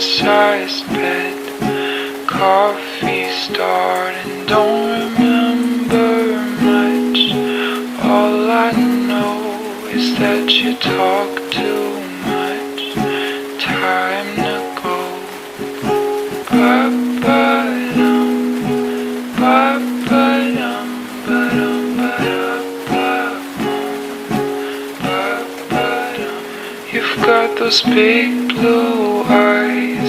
queen-sized bed. Coffee starting, don't remember much. All I know is that you talk too much. Time to go. Ba-ba-dum, ba-ba-dum, ba-dum, ba-da-ba-bum. You've got those big blue eyes,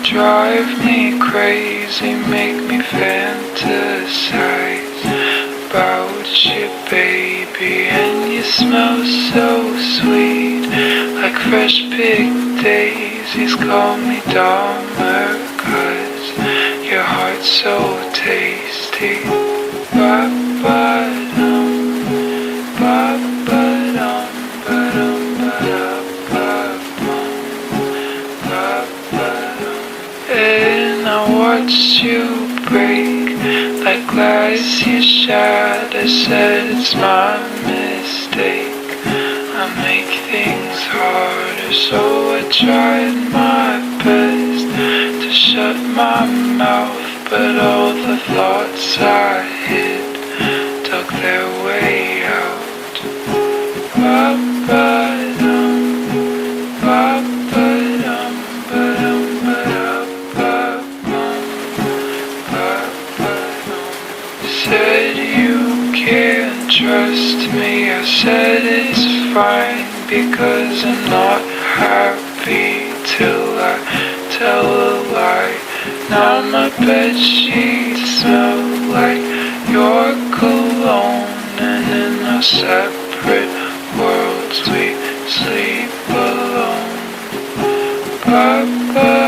drive me crazy, make me fantasize about you, baby. And you smell so sweet, like fresh picked daisies. Call me Dahmer, 'cause your heart's so tasty. Ba-ba-dum, ba-ba-dum, ba-dum, ba-da-ba-bum, ba-ba-dum. And I watch you break like glass you shatter. Said it's my mistake, I make things harder. So I tried my best to shut my mouth, but all the thoughts I hid dug their way out. Ba-ba-dum, ba-ba-dum, ba-dum, ba-da-ba-bum, ba-ba-dum. Said you can't trust me, I said it's fine, because I'm not happy till I tell a lie. Now my bedsheets smell like your cologne, and in our separate worlds we sleep alone. Bye-bye.